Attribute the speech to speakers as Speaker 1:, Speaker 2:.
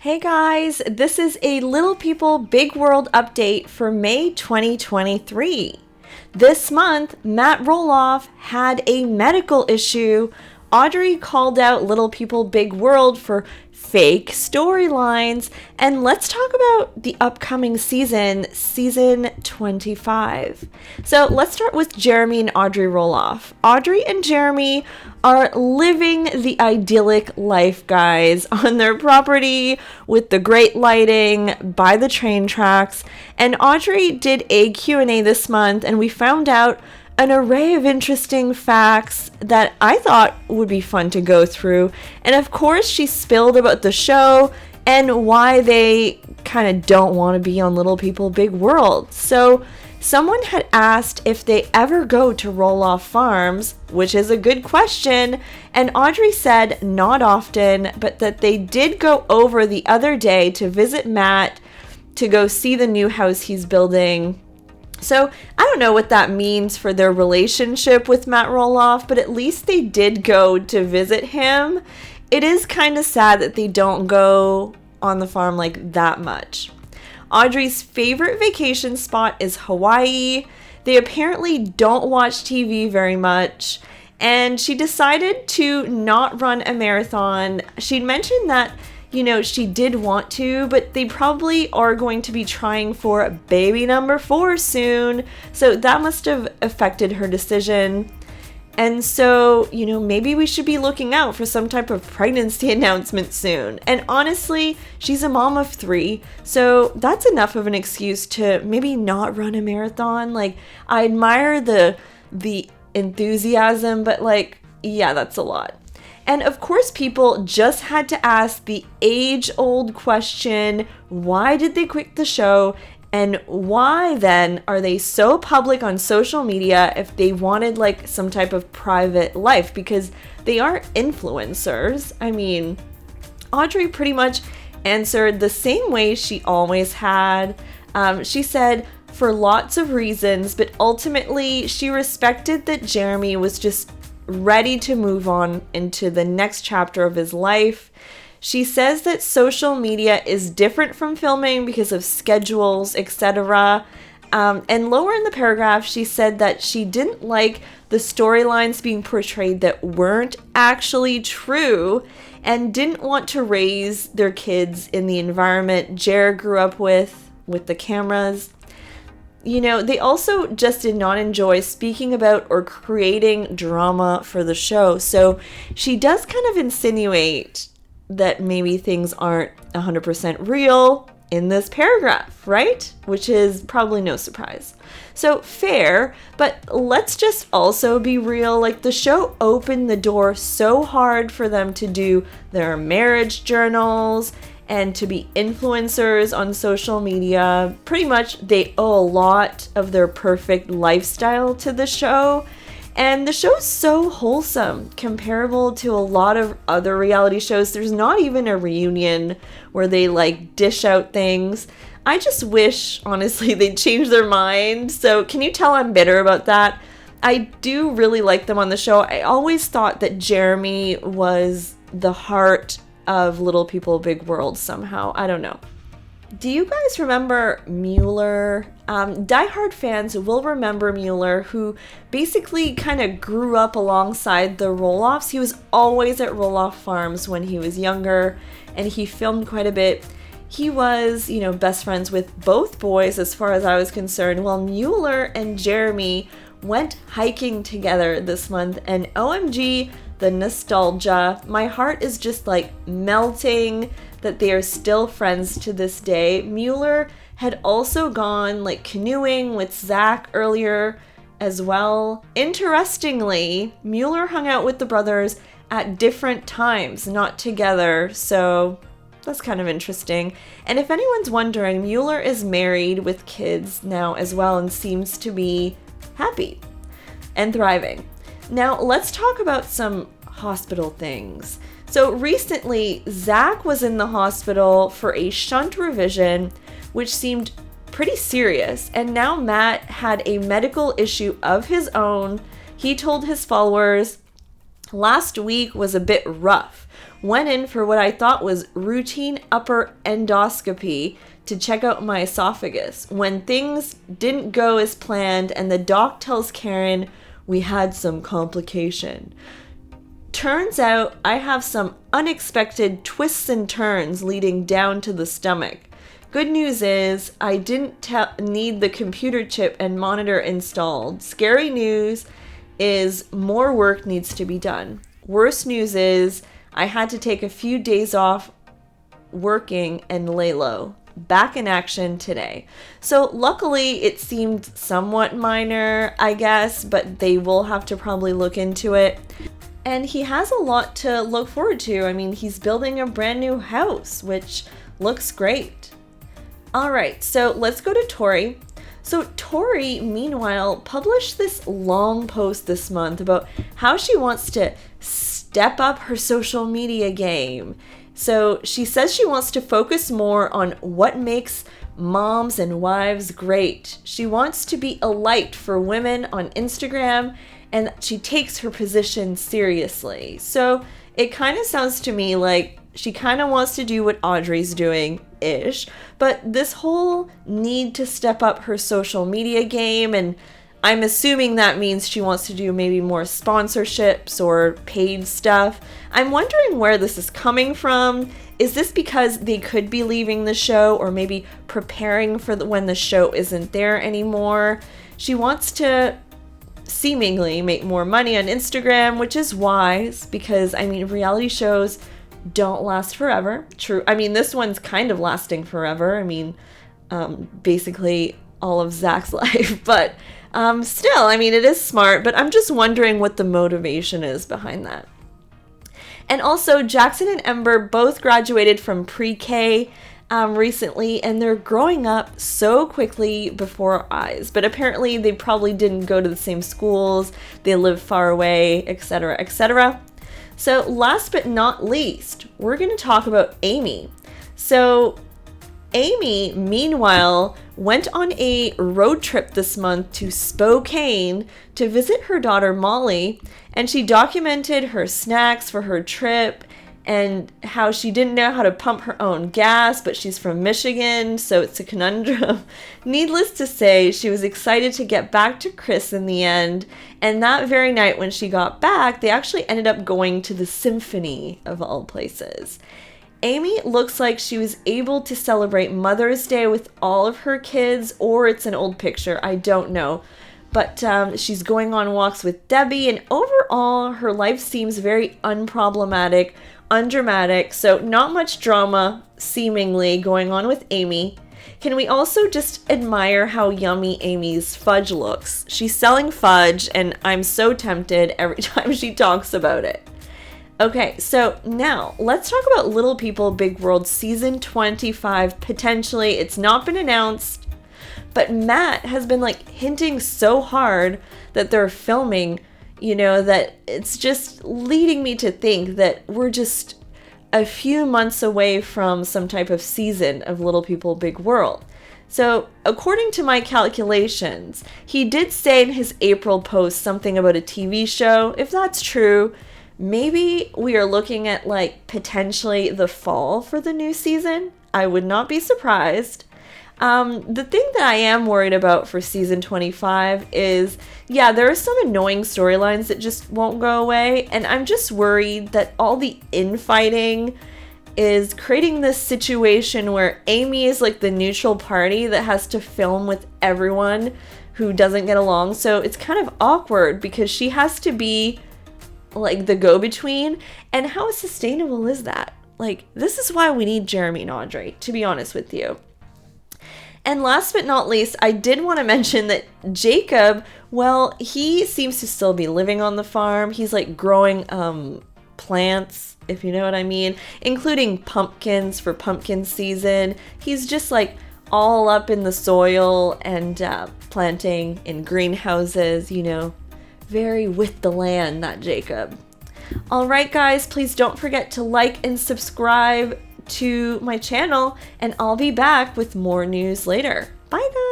Speaker 1: Hey guys, this is a Little People Big World update for May 2023. This month, Matt Roloff had a medical issue. Audrey called out Little People Big World for fake storylines, and let's talk about the upcoming season 25. So let's start with Jeremy and Audrey Roloff. Audrey and Jeremy are living the idyllic life, guys, on their property with the great lighting by the train tracks. And Audrey did a Q&A this month, and we found out an array of interesting facts that I thought would be fun to go through. And of course, she spilled about the show and why they kind of don't want to be on Little People Big World. So someone had asked if they ever go to Roloff Farms, which is a good question, and Audrey said not often, but that they did go over the other day to visit Matt to go see the new house he's building. So I don't know what that means for their relationship with Matt Roloff, but at least they did go to visit him. It is kind of sad that they don't go on the farm like that much. Audrey's favorite vacation spot is Hawaii. They apparently don't watch TV very much, and she decided to not run a marathon. She'd mentioned that she did want to, but they probably are going to be trying for baby number 4 soon. So that must have affected her decision. And so, maybe we should be looking out for some type of pregnancy announcement soon. And honestly, she's a mom of 3. So that's enough of an excuse to maybe not run a marathon. I admire the enthusiasm, but yeah, that's a lot. And of course, people just had to ask the age-old question, why did they quit the show? And why then are they so public on social media if they wanted some type of private life? Because they are influencers. I mean, Audrey pretty much answered the same way she always had. She said, for lots of reasons, but ultimately she respected that Jeremy was just ready to move on into the next chapter of his life. She says that social media is different from filming because of schedules, etc. And lower in the paragraph, she said that she didn't like the storylines being portrayed that weren't actually true and didn't want to raise their kids in the environment Jer grew up with the cameras. They also just did not enjoy speaking about or creating drama for the show. So she does kind of insinuate that maybe things aren't 100% real in this paragraph, right? Which is probably no surprise. So fair, but let's just also be real. The show opened the door so hard for them to do their marriage journals and to be influencers on social media. Pretty much they owe a lot of their perfect lifestyle to the show. And the show's so wholesome, comparable to a lot of other reality shows. There's not even a reunion where they dish out things. I just wish, honestly, they'd change their mind. So can you tell I'm bitter about that? I do really like them on the show. I always thought that Jeremy was the heart of Little People Big World somehow. I don't know. Do you guys remember Mueller? Diehard fans will remember Mueller, who basically kind of grew up alongside the Roloffs. He was always at Roloff Farms when he was younger, and he filmed quite a bit. He was, best friends with both boys as far as I was concerned. Well, Mueller and Jeremy went hiking together this month, and OMG, the nostalgia. My heart is just melting that they are still friends to this day. Mueller had also gone canoeing with Zach earlier as well. Interestingly, Mueller hung out with the brothers at different times, not together. So that's kind of interesting. And if anyone's wondering, Mueller is married with kids now as well and seems to be happy and thriving. Now, let's talk about some hospital things. So recently, Zach was in the hospital for a shunt revision, which seemed pretty serious. And now Matt had a medical issue of his own. He told his followers, last week was a bit rough. went in for what I thought was routine upper endoscopy to check out my esophagus when things didn't go as planned and the doc tells Karen we had some complication. Turns out I have some unexpected twists and turns leading down to the stomach. Good news is I didn't need the computer chip and monitor installed. Scary news is more work needs to be done. Worst news is I had to take a few days off working and lay low. Back in action today. So luckily it seemed somewhat minor, I guess, but they will have to probably look into it. And he has a lot to look forward to. I mean, he's building a brand new house, which looks great. All right, so let's go to Tori. So Tori, meanwhile, published this long post this month about how she wants to step up her social media game. So she says she wants to focus more on what makes moms and wives great. She wants to be a light for women on Instagram, and she takes her position seriously. So it kind of sounds to me like she kind of wants to do what Audrey's doing-ish, but this whole need to step up her social media game, and I'm assuming that means she wants to do maybe more sponsorships or paid stuff. I'm wondering where this is coming from. Is this because they could be leaving the show or maybe preparing for when the show isn't there anymore? She wants to seemingly make more money on Instagram, which is wise because, I mean, reality shows don't last forever. True. I mean, this one's kind of lasting forever. I mean, basically all of Zach's life, but still, I mean, it is smart, but I'm just wondering what the motivation is behind that. And also, Jackson and Ember both graduated from pre-K recently, and they're growing up so quickly before our eyes. But apparently, they probably didn't go to the same schools, they live far away, etc., etc. So last but not least, we're going to talk about Amy. So Amy, meanwhile, went on a road trip this month to Spokane to visit her daughter Molly, and she documented her snacks for her trip and how she didn't know how to pump her own gas, but she's from Michigan, so it's a conundrum. Needless to say, she was excited to get back to Chris in the end, and that very night when she got back, they actually ended up going to the symphony of all places. Amy looks like she was able to celebrate Mother's Day with all of her kids, or it's an old picture, I don't know. But she's going on walks with Debbie, and overall, her life seems very unproblematic, undramatic, so not much drama, seemingly, going on with Amy. Can we also just admire how yummy Amy's fudge looks? She's selling fudge, and I'm so tempted every time she talks about it. Okay, so now let's talk about Little People Big World Season 25, potentially. It's not been announced, but Matt has been hinting so hard that they're filming, that it's just leading me to think that we're just a few months away from some type of season of Little People Big World. So according to my calculations, he did say in his April post something about a TV show. If that's true, maybe we are looking at potentially the fall for the new season. I would not be surprised. The thing that I am worried about for season 25 is, there are some annoying storylines that just won't go away. And I'm just worried that all the infighting is creating this situation where Amy is the neutral party that has to film with everyone who doesn't get along. So it's kind of awkward because she has to be the go-between, and how sustainable is that? This is why we need Jeremy and Audrey, to be honest with you. And last but not least, I did want to mention that Jacob, well, he seems to still be living on the farm. He's growing plants, if you know what I mean, including pumpkins for pumpkin season. He's just all up in the soil and planting in greenhouses, very with the land, that Jacob. All right, guys, please don't forget to like and subscribe to my channel, and I'll be back with more news later. Bye, guys.